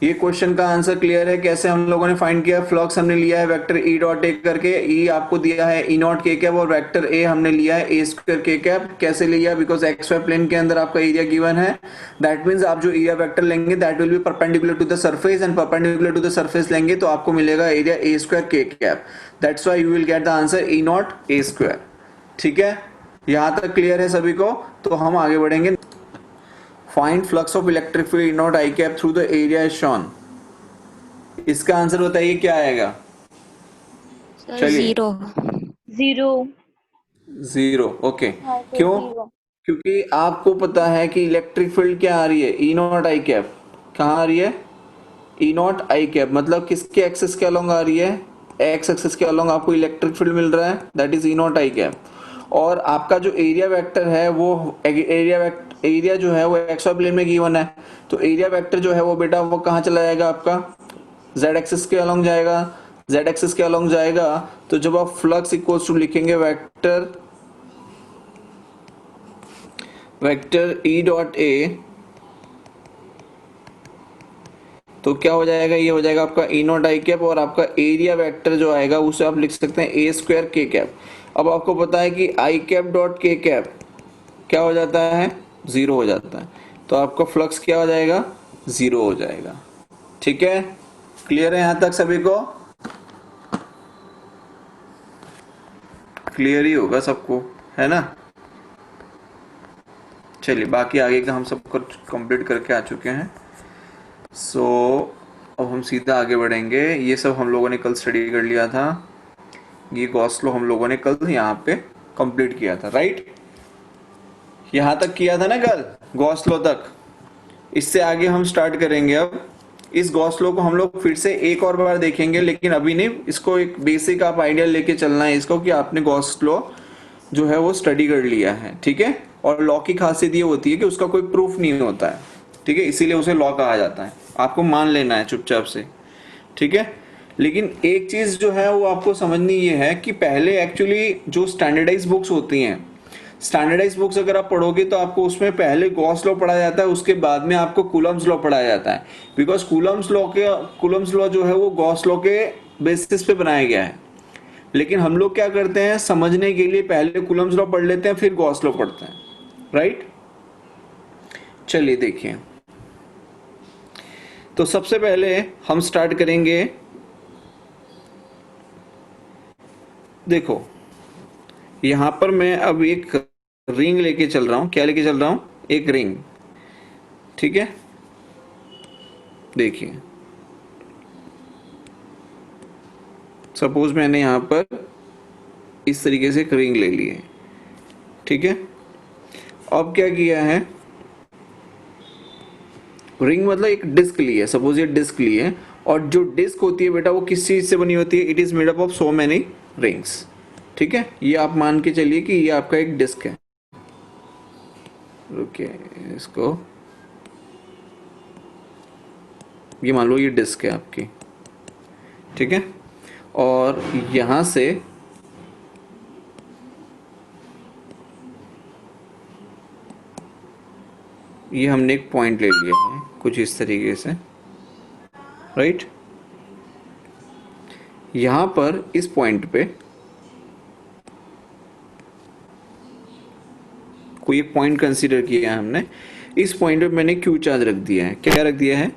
ये क्वेश्चन का answer clear है कैसे हम लोगों ने फाइंड किया? फ्लक्स हमने लिया है वेक्टर ई डॉट ए करके, ई आपको दिया है ई नॉट के कैप और वेक्टर ए हमने लिया है ए स्क्वायर के कैप। कैसे लिया? बिकॉज एक्स वाई प्लेन के अंदर आपका एरिया गिवन है। दैट मींस आप जो एरिया वेक्टर लेंगे that will be perpendicular to the surface, and perpendicular to the surface लेंगे तो आपको मिलेगा एरिया ए स्क्वायर के cap. That's why you will get the answer E not A square. ठीक है, यहां तक क्लियर है सभी को? तो हम आगे बढ़ेंगे। Find flux of electric field E not I cap through the area is shown. इसका आंसर बताइए क्या आएगा? सर चलिए, जीरो। जीरो। जीरो। ओके, हाँ सर क्यों? जीरो। क्योंकि आपको पता है कि इलेक्ट्रिक फील्ड क्या आ रही है? ई नॉट आई कैप। कहाँ आ रही है? ई नॉट आई कैप मतलब किसके एक्सिस के अलोंग आ रही है? एक्स एक्सिस के अलोंग आपको इलेक्ट्रिक फील्ड मिल रहा है, that is E not I cap. और आपका जो एरिया वेक्टर है वो एरिया जो है वो एक्स वाई प्लेन में गिवन है, तो एरिया वेक्टर जो है वो बेटा वो कहाँ चला जाएगा आपका? जेड एक्सिस के अलोंग जाएगा। जेड एक्सिस के अलोंग जाएगा तो जब आप फ्लक्स इक्वल्स टू लिखेंगे वेक्टर ई डॉट ए, तो क्या हो जाएगा? ये हो जाएगा आपका ई नॉट आई कैप, और आपका एरिया वेक्टर जो आएगा उसे आप लिख सकते हैं ए स्क्वायर के कैप। अब आपको पता है कि आई कैप डॉट के कैप क्या हो जाता है? जीरो हो जाता है, तो आपका फ्लक्स क्या हो जाएगा? जीरो हो जाएगा। ठीक है, क्लियर है यहां तक सभी को? क्लियर ही होगा सबको, है ना? चलिए, बाकी आगे का हम सब कुछ कंप्लीट करके आ चुके हैं। सो अब हम सीधा आगे बढ़ेंगे। ये सब हम लोगों ने कल स्टडी कर लिया था। ये गॉस लॉ हम लोगों ने कल यहाँ पे कंप्लीट किया था, राइट? यहाँ तक किया था ना कल, गॉस लॉ तक। इससे आगे हम स्टार्ट करेंगे अब। इस गॉस लॉ को हम लोग फिर से एक और बार देखेंगे, लेकिन अभी नहीं। इसको एक बेसिक आप आइडिया लेके चलना है इसको कि आपने गॉस लॉ जो है वो स्टडी कर लिया है, ठीक है? और लॉ की खासियत ये होती है कि उसका कोई प्रूफ नहीं होता है, ठीक है? इसीलिए उसे लॉ कहा जाता है। आपको मान लेना है चुपचाप से, ठीक है? लेकिन एक चीज जो है वो आपको समझनी ये है कि पहले एक्चुअली जो स्टैंडर्डाइज बुक्स होती हैं, स्टैंडर्डाइज बुक्स अगर आप पढ़ोगे तो आपको उसमें पहले गॉस लॉ पढ़ाया जाता है, उसके बाद में आपको कूलम्स लॉ पढ़ाया जाता है। बिकॉज कूलम्स लॉ जो है वो गॉस लॉ के बेसिस पे बनाया गया है। लेकिन हम लोग क्या करते हैं, समझने के लिए पहले कूलम्स लॉ पढ़ लेते हैं फिर गॉस लॉ पढ़ते हैं, राइट? चलिए देखिए, तो सबसे पहले हम स्टार्ट करेंगे। देखो, यहां पर मैं अब एक रिंग लेके चल रहा हूं। क्या लेके चल रहा हूं? एक रिंग, ठीक है? देखिए, सपोज मैंने यहां पर इस तरीके से एक रिंग ले ली है, ठीक है? अब क्या किया है, रिंग मतलब एक डिस्क ली है, सपोज ये डिस्क ली है, और जो डिस्क होती है बेटा वो किस चीज से बनी होती है? It is made up of so many rings, ठीक है? ये आप मान के चलिए कि ये आपका एक डिस्क है। रुकिए, इसको ये मान लो ये डिस्क है आपकी, ठीक है? और यहां से ये हमने एक पॉइंट ले लिया है कुछ इस तरीके से, राइट? यहां पर इस पॉइंट पे कोई एक पॉइंट कंसीडर किया है हमने। इस पॉइंट पे मैंने क्यू चार्ज रख दिया है। क्या रख दिया है?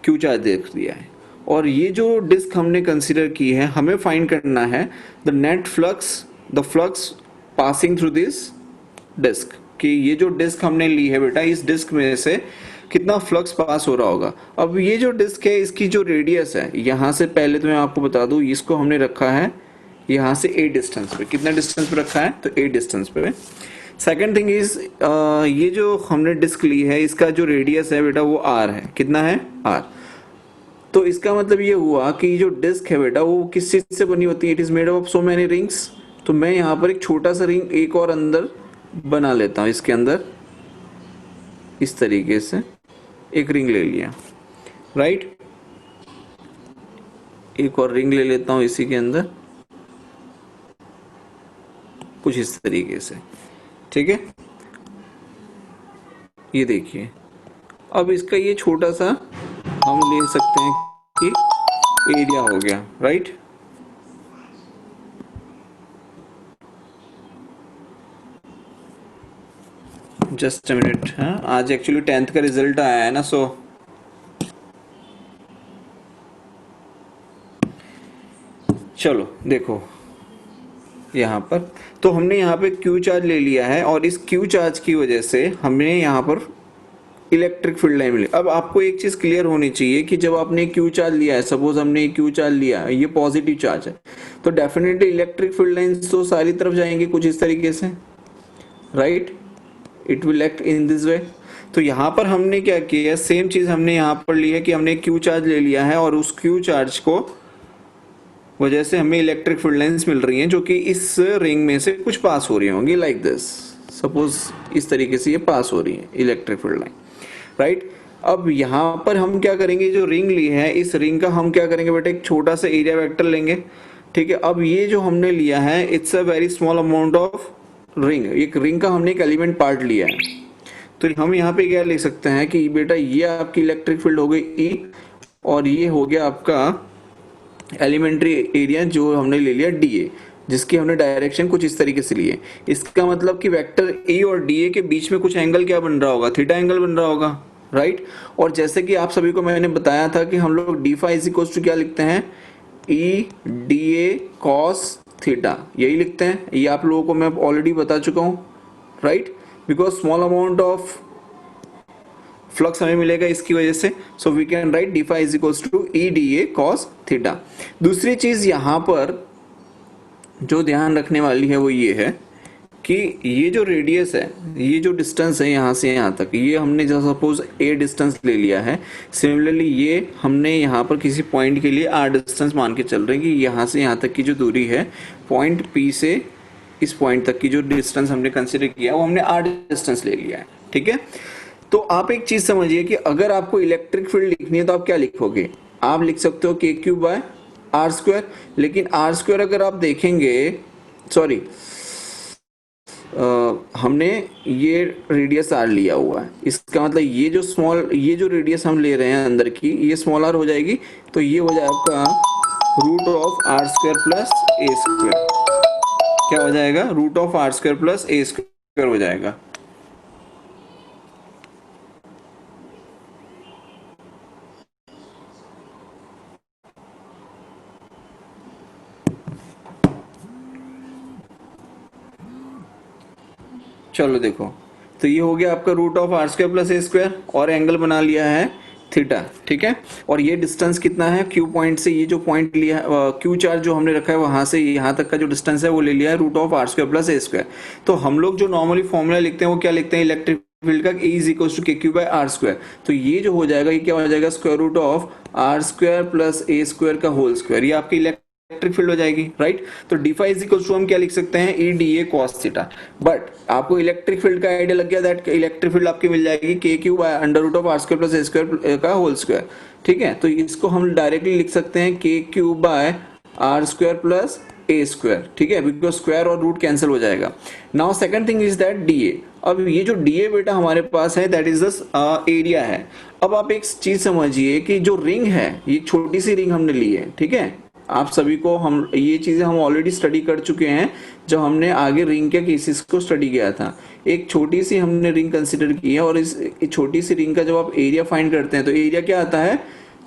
क्यू चार्ज रख दिया है। और ये जो डिस्क हमने कंसीडर की है, हमें फाइंड करना है the net flux, the flux passing through this disc, कि ये जो डिस्क हमने ली है बेटा, इस डिस्क में से कितना फ्लक्स पास हो रहा होगा। अब ये जो डिस्क है इसकी जो रेडियस है, यहां से पहले तो मैं आपको बता दूं, इसको हमने रखा है यहां से ए डिस्टेंस पे। कितना डिस्टेंस पे रखा है? तो ए डिस्टेंस पे। सेकेंड थिंग इज, ये जो हमने डिस्क ली है इसका जो रेडियस है बेटा वो आर है। कितना है? आर। तो इसका मतलब ये हुआ कि जो डिस्क है बेटा वो किस चीज से बनी होती है? It is made of so many rings. तो मैं यहाँ पर एक छोटा सा रिंग एक और अंदर बना लेता हूँ, इसके अंदर इस तरीके से एक रिंग ले लिया, राइट? एक और रिंग ले लेता हूँ इसी के अंदर कुछ इस तरीके से, ठीक है? ये देखिए, अब इसका ये छोटा सा हम ले सकते हैं कि एरिया हो गया, राइट। जस्ट अ मिनट, हाँ आज एक्चुअली 10th का रिजल्ट आया है ना, सो चलो देखो यहाँ पर, तो हमने यहाँ पे क्यू चार्ज ले लिया है और इस क्यू चार्ज की वजह से हमने यहाँ पर इलेक्ट्रिक फील्ड लाइन मिली। अब आपको एक चीज क्लियर होनी चाहिए कि जब आपने क्यू चार्ज लिया है, सपोज हमने क्यू चार्ज लिया है, ये पॉजिटिव चार्ज है, तो डेफिनेटली इलेक्ट्रिक फील्ड लाइंस तो सारी तरफ जाएंगी कुछ इस तरीके से, right. It will act in this way. तो यहाँ पर हमने क्या किया, सेम चीज हमने यहाँ पर ली है कि हमने क्यू चार्ज ले लिया है और उस क्यू चार्ज को वजह से हमें इलेक्ट्रिक फील्ड लाइंस मिल रही हैं जो कि इस रिंग में से कुछ पास हो रही होंगी, लाइक दिस। सपोज इस तरीके से ये पास हो रही है इलेक्ट्रिक फील्ड लाइन, राइट। अब यहाँ पर हम क्या करेंगे, जो रिंग ली है इस रिंग का हम क्या करेंगे बेटा, एक छोटा सा एरिया वेक्टर लेंगे, ठीक है। अब ये जो हमने लिया है it's a very small amount of ring, एक रिंग का हमने एक एलिमेंट पार्ट लिया है। तो हम यहाँ पे क्या लिख सकते हैं कि बेटा ये आपकी इलेक्ट्रिक फील्ड हो गई ई, और ये हो गया आपका एलिमेंट्री एरिया जो हमने ले लिया डी ए, जिसकी हमने डायरेक्शन कुछ इस तरीके से लिए। इसका मतलब कि वेक्टर ए और डी ए के बीच में कुछ एंगल क्या बन रहा होगा, थीटा एंगल बन रहा होगा, राइट। और जैसे कि आप सभी को मैंने बताया था कि हम लोग D phi is equal to क्या लिखते हैं, E D A cos theta, यही लिखते हैं। ये आप लोगों को मैं ऑलरेडी बता चुका हूँ, right, because small amount of flux हमें मिलेगा इसकी वजह से। So we can write D phi is equals to E D A cos theta. दूसरी चीज यहां पर जो ध्यान रखने वाली है वो ये है कि ये जो रेडियस है, ये जो डिस्टेंस है यहाँ से यहाँ तक, ये हमने जो सपोज ए डिस्टेंस ले लिया है, सिमिलरली ये हमने यहाँ पर किसी पॉइंट के लिए आर डिस्टेंस मान के चल रहे हैं कि यहाँ से यहाँ तक की जो दूरी है, पॉइंट पी से इस पॉइंट तक की जो डिस्टेंस हमने कंसिडर किया वो हमने आर डिस्टेंस ले लिया है, ठीक है। तो आप एक चीज समझिए कि अगर आपको इलेक्ट्रिक फील्ड लिखनी है तो आप क्या लिखोगे, आप लिख सकते हो के क्यूब बाय आर स्क्वायर। लेकिन आर स्क्वायर अगर आप देखेंगे, सॉरी हमने ये रेडियस आर लिया हुआ है, इसका मतलब ये जो रेडियस हम ले रहे हैं अंदर की, ये स्मॉल आर हो जाएगी, तो ये हो जाएगा आपका root of are square plus A square. क्या हो जाएगा, root of are square plus A square हो जाएगा। चलो देखो, तो ये हो गया आपका root of are square plus A square, और एंगल बना लिया है थीटा, ठीक है। और ये डिस्टेंस कितना है, क्यू पॉइंट से ये जो पॉइंट लिया है, क्यू चार्ज जो हमने रखा है वहां से यहाँ तक का जो डिस्टेंस है वो ले लिया है root of are square plus A square. तो हम लोग जो नॉर्मली फॉर्मूला लिखते हैं वो क्या लिखते हैं, इलेक्ट्रिक फील्ड का E is equal to K Q by R square. तो ये जो हो जाएगा, ये क्या हो जाएगा, square root of are square plus A square का होल स्क्वायर, ये आपकी इलेक्ट्रिक फील्ड हो जाएगी, राइट। तो D phi is equal to हम क्या लिख सकते हैं, E D A cos theta. But आपको इलेक्ट्रिक फील्ड का आइडिया लग गया, दैट इलेक्ट्रिक फील्ड आपकी मिल जाएगी K Q by under root of are square plus A square का होल स्क्वायर, ठीक है। तो इसको हम डायरेक्टली लिख सकते हैं K Q by R square plus A square, ठीक है, बिकॉज स्क्वायर और रूट कैंसिल हो जाएगा। Now second thing is that D A. अब ये जो डी ए बेटा हमारे पास है दैट इज द एरिया है। अब आप एक चीज समझिए कि जो रिंग है, ये छोटी सी रिंग हमने ली है, ठीक है। आप सभी को हम ये चीजें हम ऑलरेडी स्टडी कर चुके हैं जब हमने आगे रिंग के केसेस को स्टडी किया था। एक छोटी सी हमने रिंग कंसिडर की है, और इस छोटी सी रिंग का जब आप एरिया फाइंड करते हैं तो एरिया क्या आता है,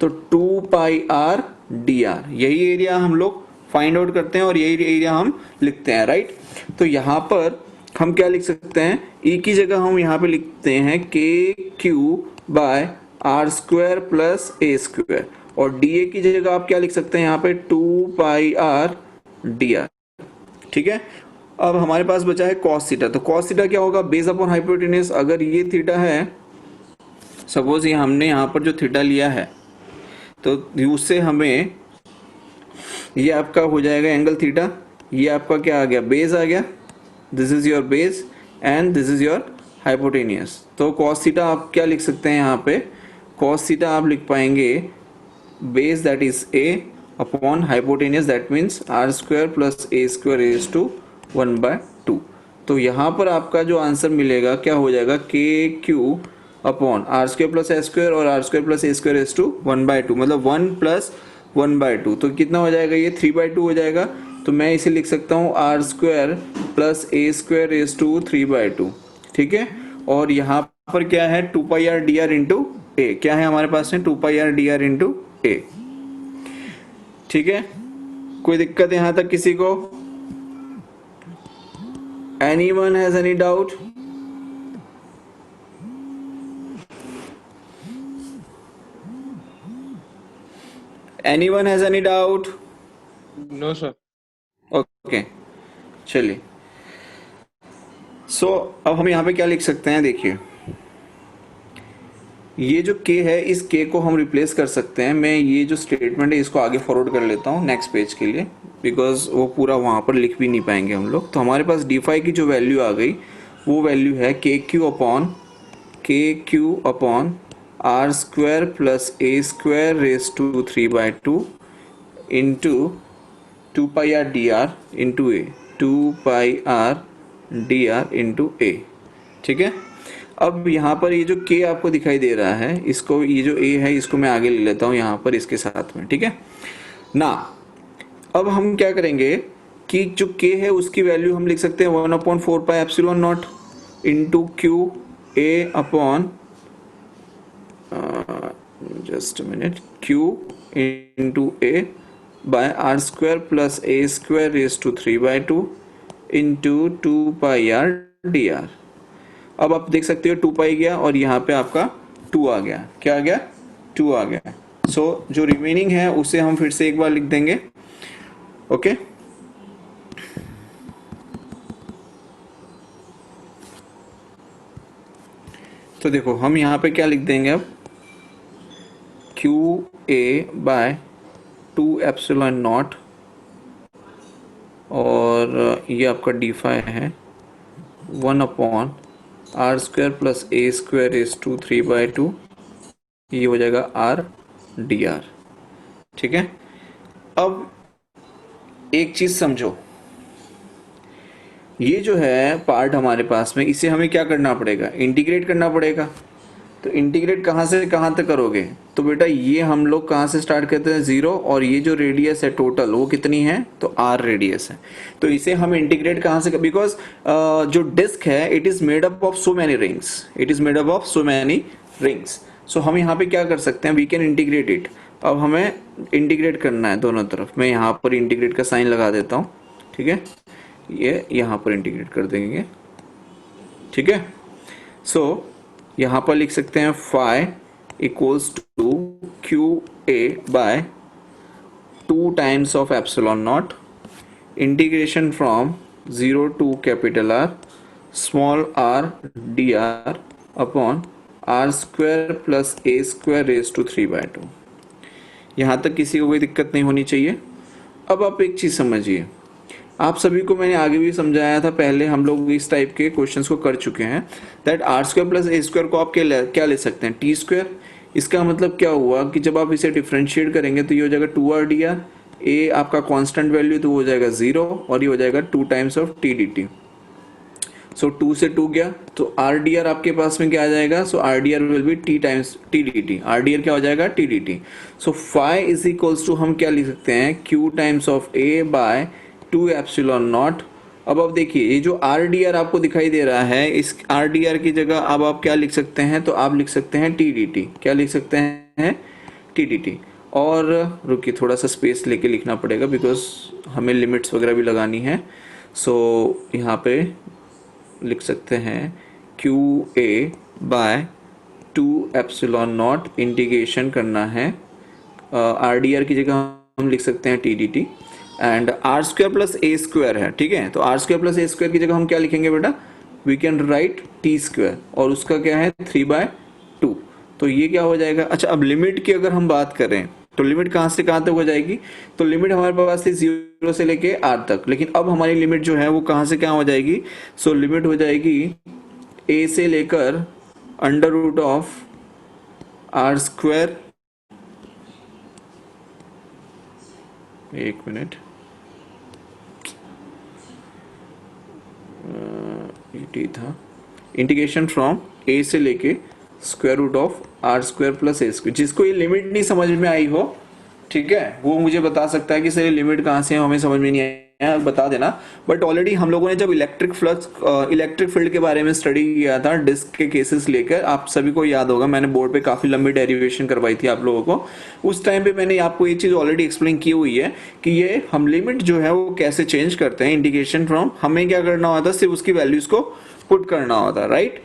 तो 2 पाई आर डी आर, यही एरिया हम लोग फाइंड आउट करते हैं और यही एरिया हम लिखते हैं, राइट। तो यहाँ पर हम क्या लिख सकते हैं, ई की जगह हम यहाँ पे लिखते हैं K Q by R square plus A square, और डी ए की जगह आप क्या लिख सकते हैं यहाँ पे 2 पाई आर डी आर, ठीक है। अब हमारे पास बचा है कॉस थीटा। तो कॉस थीटा क्या होगा, बेस अपॉन हाइपोटेन्यूज। अगर ये थीटा है, सपोज ये हमने यहाँ पर जो थीटा लिया है, तो उससे हमें ये आपका हो जाएगा एंगल थीटा। ये आपका क्या आ गया, बेस आ गया, this is your base and this is your hypotenuse. तो कॉस थीटा आप क्या लिख सकते हैं यहाँ पे, कॉस थीटा आप लिख पाएंगे base that is a upon hypotenuse that means R square plus A square is to 1/2। तो यहाँ पर आपका जो आंसर मिलेगा क्या हो जाएगा, k q upon are square plus A square और r square plus A square raise to 1/2, मतलब 1 प्लस 1/2, तो कितना हो जाएगा, ये 3/2 हो जाएगा। तो मैं इसे लिख सकता हूँ R square plus A square raise to 3/2, ठीक है। और यहाँ पर क्या है, 2 pi R D R into A, क्या है हमारे पास में 2 pi R D R into ए, ठीक है। कोई दिक्कत यहां तक किसी को? Anyone has any doubt? Anyone has any doubt? No sir. Okay, चलिए। सो अब हम यहाँ पे क्या लिख सकते हैं, देखिए ये जो k है, इस k को हम रिप्लेस कर सकते हैं। मैं ये जो स्टेटमेंट है इसको आगे फॉरवर्ड कर लेता हूँ नेक्स्ट पेज के लिए, बिकॉज वो पूरा वहाँ पर लिख भी नहीं पाएंगे हम लोग। तो हमारे पास डी फाई की जो वैल्यू आ गई वो वैल्यू है के q upon are square plus A square raise to 3/2 into 2 pi R D R into a, 2 pi R D R into ए, ठीक है। अब यहाँ पर ये जो k आपको दिखाई दे रहा है, इसको, ये जो a है इसको मैं आगे ले लेता हूँ यहाँ पर इसके साथ में, ठीक है ना। अब हम क्या करेंगे कि जो k है उसकी वैल्यू हम लिख सकते हैं 1/4 pi epsilon not into Q A upon, just minute, Q into A by R square plus A square raise to 3/2 into 2 pi R D R. अब आप देख सकते हो 2 पाई गया और यहाँ पे आपका 2 आ गया, क्या आ गया, 2 आ गया। सो जो रिमेनिंग है उसे हम फिर से एक बार लिख देंगे, ओके। तो देखो हम यहाँ पे क्या लिख देंगे अब, Q A by 2 epsilon not, और ये आपका डी फाई है 1 upon are square plus A square is to 3/2, ये हो जाएगा आर डी आर, ठीक है। अब एक चीज समझो, ये जो है पार्ट हमारे पास में, इसे हमें क्या करना पड़ेगा, इंटीग्रेट करना पड़ेगा। तो इंटीग्रेट कहाँ से कहाँ तक करोगे, तो बेटा ये हम लोग कहाँ से स्टार्ट करते हैं, 0, और ये जो रेडियस है टोटल वो कितनी है, तो r रेडियस है। तो इसे हम इंटीग्रेट कहाँ से, बिकॉज जो डिस्क है it is made up of so many rings, it is made up of so many rings. So हम यहाँ पे क्या कर सकते हैं, वी कैन इंटीग्रेट इट। अब हमें इंटीग्रेट करना है दोनों तरफ, मैं यहाँ पर इंटीग्रेट का साइन लगा देता हूँ, ठीक है, ये यहाँ पर इंटीग्रेट कर देंगे, ठीक है। सो यहाँ पर लिख सकते हैं phi equals to Q A by 2 times of epsilon not integration from 0 to capital R small R D R upon are square plus A square raise to 3/2। यहाँ तक किसी को कोई दिक्कत नहीं होनी चाहिए। अब आप एक चीज़ समझिए, आप सभी को मैंने आगे भी समझाया था, पहले हम लोग इस टाइप के क्वेश्चंस को कर चुके हैं, that R square plus A square को आप क्या ले सकते हैं, टी स्क्वायर। इसका मतलब क्या हुआ कि जब आप इसे डिफरेंशिएट करेंगे तो ये हो जाएगा 2 r dr, ए आपका कांस्टेंट वैल्यू तो हो जाएगा 0, और ये हो जाएगा 2 times of t D t. So 2 से 2 गया तो आर डी आर आपके पास में क्या आ जाएगा, so r D r will be t times t D t, r D r क्या हो जाएगा, t D t. So phi is equals to हम क्या लिख सकते हैं, q times of A by 2 epsilon naught. अब देखिए ये जो आर डी आर आपको दिखाई दे रहा है, इस आर डी आर की जगह अब आप क्या लिख सकते हैं, तो आप लिख सकते हैं टी डी टी, क्या लिख सकते हैं, टी डी टी। और रुकिए थोड़ा सा स्पेस लेके लिखना पड़ेगा बिकॉज हमें लिमिट्स वगैरह भी लगानी है। सो यहाँ पे लिख सकते हैं Q A by 2 epsilon not, integration करना है, आर डी आर की जगह हम लिख सकते हैं T D T, and R square plus A square है, ठीक है। तो आर स्क्वायर प्लस ए स्क्वायर की जगह हम क्या लिखेंगे बेटा, we can write T square, और उसका क्या है 3/2। तो ये क्या हो जाएगा। अच्छा, अब लिमिट की अगर हम बात करें तो लिमिट कहाँ से कहाँ तक हो जाएगी, तो लिमिट हमारे पास थी 0 से लेके r तक, लेकिन अब हमारी लिमिट जो है वो कहाँ से कहाँ हो जाएगी, सो लिमिट हो जाएगी a से लेकर under root of are square, एक मिनट, ये था, इंटीग्रेशन फ्रॉम a से लेके square root of are square plus A square. जिसको ये लिमिट नहीं समझ में आई हो, ठीक है, वो मुझे बता सकता है कि सर ये लिमिट कहाँ से है, हमें समझ में नहीं आया, बता देना। बट ऑलरेडी हम लोगों ने जब इलेक्ट्रिक फ्लक्स इलेक्ट्रिक फील्ड के बारे में स्टडी किया था डिस्क के केसेस लेकर, आप सभी को याद होगा, मैंने बोर्ड पे काफी लंबी डेरिवेशन करवाई थी आप लोगों को। उस टाइम पे मैंने आपको ये चीज ऑलरेडी एक्सप्लेन की हुई है कि ये हम लिमिट जो है वो कैसे चेंज करते हैं। इंडिकेशन फ्रॉम हमें क्या करना होता है, सिर्फ उसकी वैल्यूज को पुट करना होता है, राइट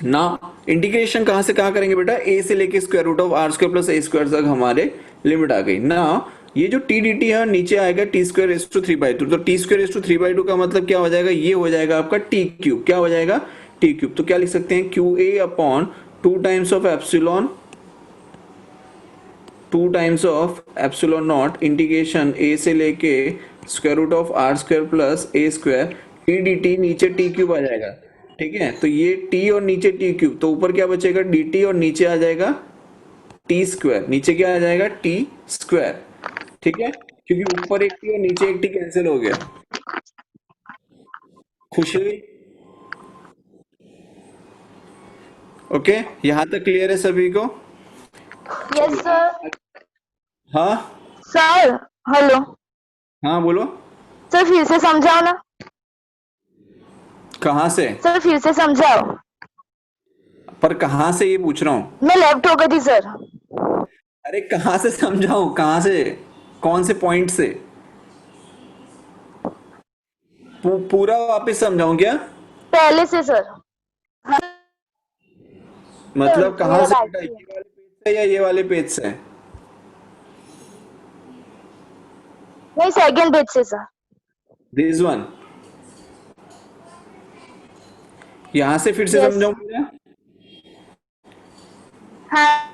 ना। इंटीग्रेशन कहां से कहां करेंगे बेटा, ए से लेके square root of are square plus A square तक हमारे लिमिट आ गई ना। ये जो टी डी टी है नीचे आएगा टी स्क्वायर एस टू 3/2, तो टी स्क्वायर एस टू 3/2 का मतलब क्या हो जाएगा, ये हो जाएगा आपका टी क्यूब। क्या हो जाएगा, टी क्यूब। तो क्या लिख सकते हैं, Q A upon 2 times of epsilon, 2 times of epsilon not integration a से लेके square root of are square plus A square T D t, नीचे टी क्यूब आ जाएगा। ठीक है, तो ये टी और नीचे टी क्यूब, तो ऊपर क्या बचेगा डी टी और नीचे आ जाएगा टी स्क्वायर। नीचे क्या आ जाएगा, टी स्क्वायर। ठीक है, क्योंकि ऊपर एक टी और नीचे एक टी कैंसिल हो गया। खुशी हुई? ओके, यहां तक क्लियर है सभी को? Yes sir. हाँ सर हेलो। हाँ बोलो। सर फिर से समझाओ ना। कहां से? सर फिर से समझाओ। पर कहां से ये पूछ रहा हूं। मैं लेफ्ट हो गई थी सर। अरे कहां से समझाऊं, कहां से, कौन से पॉइंट से? पूरा वापस समझाऊं क्या? पहले से सर। हाँ, सर मतलब कहां मेरा से बेटा, बाकी है। ये वाले पेज से या ये वाले पेज से? नहीं सेकंड पेज से सर। This one. यहां से फिर से यस। समझाऊं क्या? हाँ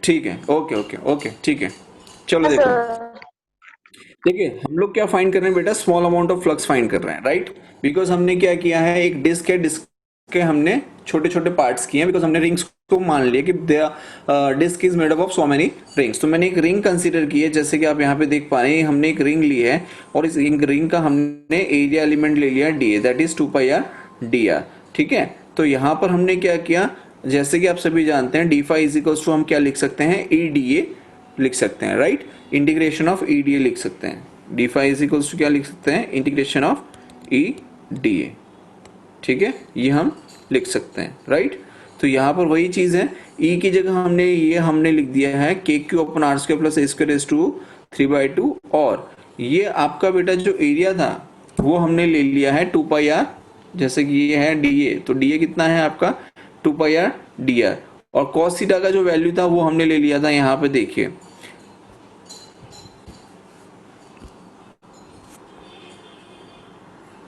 ठीक है, ओके ओके ओके, ठीक है। चलो देखो, सर। देखिए हम लोग क्या फाइंड कर रहे हैं बेटा, small amount of flux find कर रहे हैं, राइट। बिकॉज हमने क्या किया है, एक डिस्क है, डिस्क के हमने छोटे छोटे पार्ट्स किए हैं, बिकॉज हमने रिंग्स को मान लिया कि disc is made up of so many rings. तो मैंने एक रिंग कंसीडर की है, जैसे कि आप यहाँ पे देख पा रहे हैं, हमने एक रिंग ली है और इस रिंग का हमने एरिया एलिमेंट ले लिया D A, that is 2πr/dr। ठीक है, तो यहाँ पर हमने क्या किया, जैसे कि आप सभी जानते हैं D phi is equals to हम क्या लिख सकते हैं, ई डी ए लिख सकते हैं, right. Integration of E D A लिख सकते हैं। D phi is equals to क्या लिख सकते हैं, integration of E D A. ठीक है, ये हम लिख सकते हैं, राइट। तो यहाँ पर वही चीज है, ई की जगह हमने लिख दिया है के Q upon R square plus A square is to 3/2, और ये आपका बेटा जो एरिया था वो हमने ले लिया है 2πr, जैसे कि ये है डी ए, तो डी ए कितना है आपका 2πr/dr, और cos थीटा का जो वैल्यू था वो हमने ले लिया था, यहाँ पे देखिए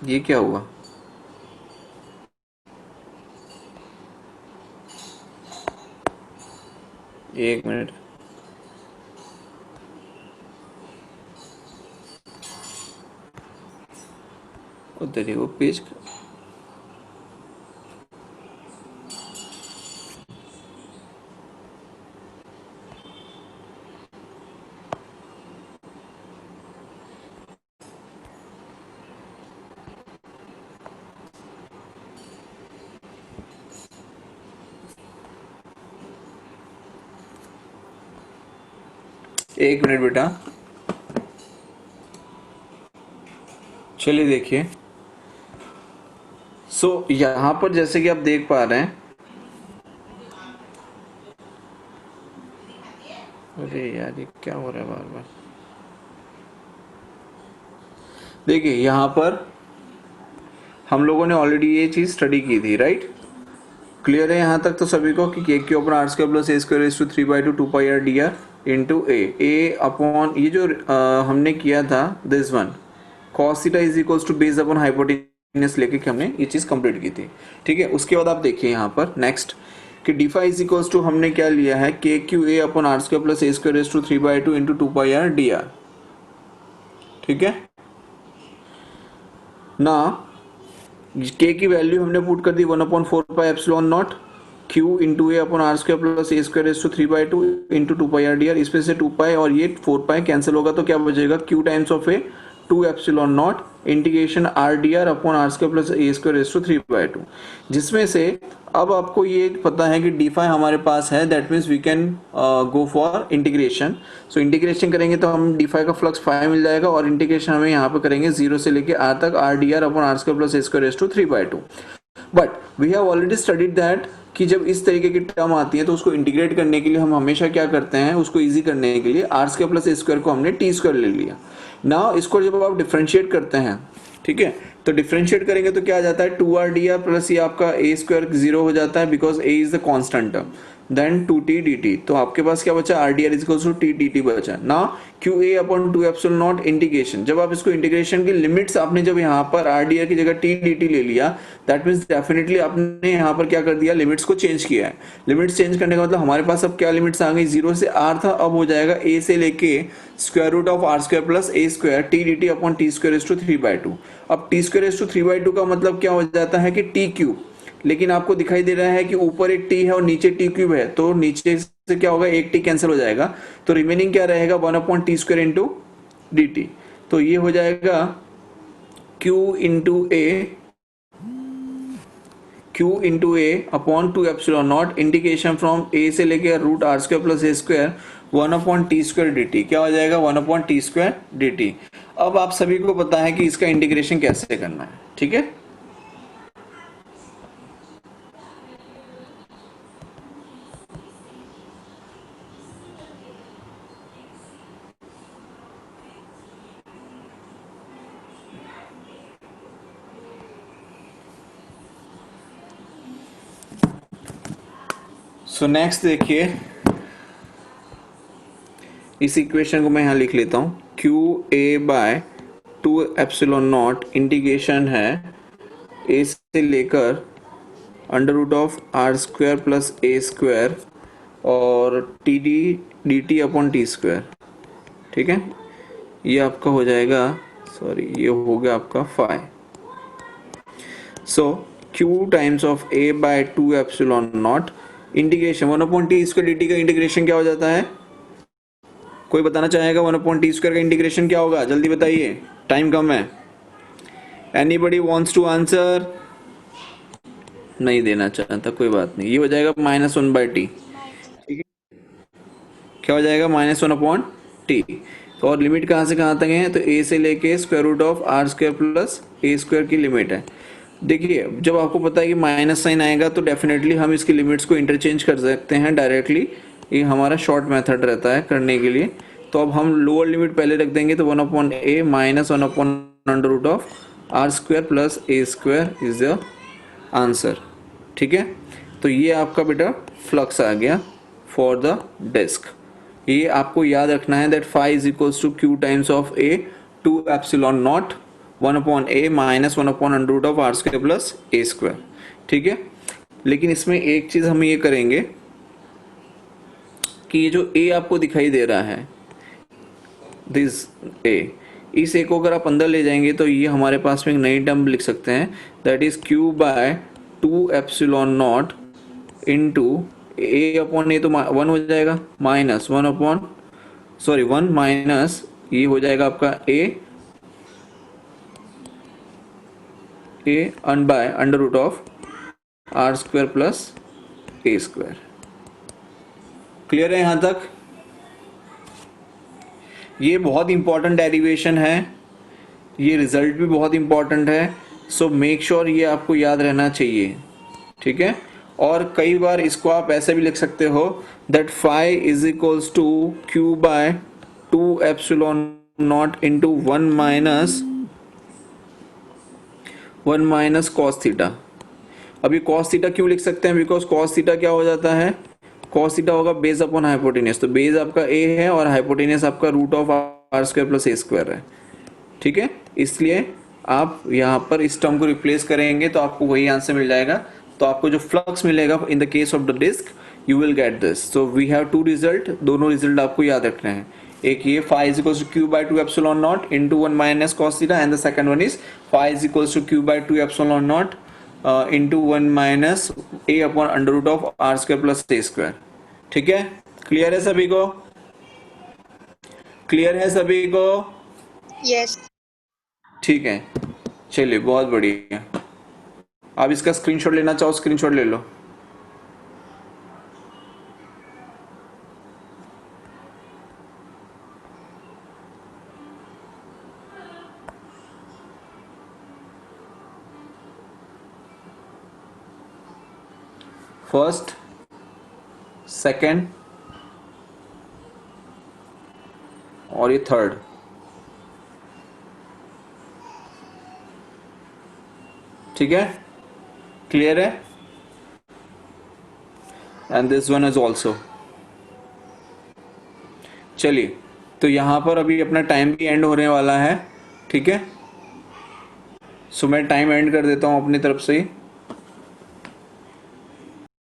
ये क्या हुआ, एक मिनट, उधर ही वो पेज, एक मिनट बेटा, चलिए देखिए। सो यहाँ पर जैसे कि आप देख पा रहे हैं, अरे यार ये क्या हो रहा है बार बार, देखिए यहाँ पर हम लोगों ने ऑलरेडी ये चीज स्टडी की थी, राइट। क्लियर है यहाँ तक तो सभी को कि K Q upon R square plus A square is to 3/2 2πr/dr into A upon ये जो हमने किया था this one, cos theta is equals to base upon hypotenuse लेके कि हमने ये चीज कंप्लीट की थी। ठीक है, उसके बाद आप देखिए यहाँ पर नेक्स्ट कि D phi is equals to हमने क्या लिया है, के Q A upon are square plus A square is to 3/2 into 2πr/dr। ठीक है ना, के की वैल्यू हमने पुट कर दी 1/4π/ε0 q into A upon are square plus A square is to 3/2 into 2πr/dr। इसमें से 2π और ये 4π कैंसिल होगा, तो क्या बचेगा, q times of a 2/ε0 integration r D R upon are square plus A square is to 3/2, जिसमें से अब आपको ये पता है कि डी फाई हमारे पास है, that means we can go for integration. So integration करेंगे तो हम डी फाई का फ्लक्स फाई मिल जाएगा, और इंटीग्रेशन हमें यहाँ पे करेंगे 0 से लेके आर तक, R D R upon are square plus A square raise to 3/2। But we have already studied that कि जब इस तरीके की टर्म आती है तो उसको इंटीग्रेट करने के लिए हम हमेशा क्या करते हैं, उसको इजी करने के लिए आर स्क्वायर प्लस ए स्क्वायर को हमने टी स्क्वायर ले लिया। नाउ इसको जब आप डिफ्रेंशिएट करते हैं, ठीक है, तो डिफ्रेंशिएट करेंगे तो क्या आ जाता है, 2r dr प्लस ये आपका ए स्क्वायर 0 हो जाता है, because A is the constant term, then 2t dt। तो आपके पास क्या बचा, R D R is to T D T बचा ना, Q A upon 2 epsilon not integration. जब आप इसको इंटीग्रेशन की लिमिट्स आपने जब यहाँ पर आर डी आर की जगह टी डी टी ले लिया, दैट मीन्स डेफिनेटली आपने यहाँ पर क्या कर दिया, लिमिट्स को चेंज किया है। लिमिट्स चेंज करने का मतलब हमारे पास अब क्या लिमिट्स आ गई, 0 से r था, अब हो जाएगा a से लेके square root of are square plus A square T D T upon T square is to 3/2। अब टी स्क्वायर इज टू 3/2 का मतलब क्या हो जाता है कि टी क्यूब, लेकिन आपको दिखाई दे रहा है कि ऊपर एक टी है और नीचे टी क्यूब है, तो नीचे से क्या होगा, एक टी कैंसिल हो जाएगा, तो रिमेनिंग क्या रहेगा, 1/t square into D T. तो ये हो जाएगा q into A upon 2 epsilon not integration from a से लेके रूट आर स्क्वायर प्लस ए square 1/t square D t. क्या हो जाएगा, 1/t स्क्वायर डी टी। अब आप सभी को पता है कि इसका इंटीग्रेशन कैसे करना है, ठीक है। सो नेक्स्ट देखिए, इस इक्वेशन को मैं यहां लिख लेता हूं, q A by 2 epsilon not integration है ए से लेकर under root of are square plus A square और t d d T upon T square, ठीक है। ये आपका हो जाएगा, सॉरी ये हो गया आपका phi. So Q times of A by 2 epsilon not integration 1/t square D T का इंटीग्रेशन क्या हो जाता है, कोई बताना चाहेगा 1/t स्क्वायर का इंटीग्रेशन क्या होगा, जल्दी बताइए, टाइम कम है। एनीबडी वांट्स टू आंसर, नहीं देना चाहता, कोई बात नहीं, ये हो जाएगा -1/t, ठीक है। क्या हो जाएगा, -1/t। तो और लिमिट कहाँ से कहाँ तक है, तो a से लेके square root of are square plus A square की लिमिट है। देखिए जब आपको पता है कि माइनस साइन आएगा तो डेफिनेटली हम इसकी लिमिट्स को इंटरचेंज कर सकते हैं डायरेक्टली, ये हमारा शॉर्ट मेथड रहता है करने के लिए। तो अब हम लोअर लिमिट पहले रख देंगे, तो 1/a माइनस 1/अंडर root of are square plus A square is the answer, ठीक है। तो ये आपका बेटा फ्लक्स आ गया फॉर द डिस्क। ये आपको याद रखना है that phi is equals to q times of a 2 epsilon naught 1/a minus 1/अंडर root of are square plus A square, ठीक है। लेकिन इसमें एक चीज हम ये करेंगे कि ये जो a आपको दिखाई दे रहा है, दिस a, इस a को अगर आप अंदर ले जाएंगे तो ये हमारे पास में एक नई टर्म लिख सकते हैं, that is q by 2 epsilon not into a upon a, तो 1 हो जाएगा, माइनस 1 माइनस ये हो जाएगा आपका a अन by under root of are square plus A square. Clear है यहां तक? ये बहुत इंपॉर्टेंट डेरिवेशन है, ये रिजल्ट भी बहुत इंपॉर्टेंट है, सो मेक श्योर ये आपको याद रहना चाहिए, ठीक है। और कई बार इसको आप ऐसे भी लिख सकते हो that phi is equals to Q by 2 epsilon not into 1 minus cos theta. अभी कॉस थीटा क्यों लिख सकते हैं, बिकॉज कॉस थीटा क्या हो जाता है, कॉस थीटा होगा बेस अपॉन हाइपोटेनियस, तो बेस आपका a है और हाइपोटेनियस आपका root of are square plus A square है, ठीक है। इसलिए आप यहाँ पर इस टर्म को रिप्लेस करेंगे तो आपको वही आंसर मिल जाएगा। तो आपको जो फ्लक्स मिलेगा in the case of the disc, you will get this. So we have 2 result, दोनों रिजल्ट आपको याद रखने हैं। एक ये phi is equals to Q by 2 epsilon not into 1 minus cos theta, and the second one is phi is equals to Q by 2 epsilon not into 1 minus A upon under root of are square plus A square, ठीक है। Clear है सभी को? Clear है सभी को? Yes. ठीक है, चलिए बहुत बढ़िया। आप इसका स्क्रीनशॉट लेना चाहो स्क्रीनशॉट ले लो। फर्स्ट, सेकंड और ये थर्ड। ठीक है, क्लियर है? And this one is also. चलिए, तो यहां पर अभी अपना टाइम भी एंड होने वाला है। ठीक है, सो मैं टाइम एंड कर देता हूं अपनी तरफ से ही।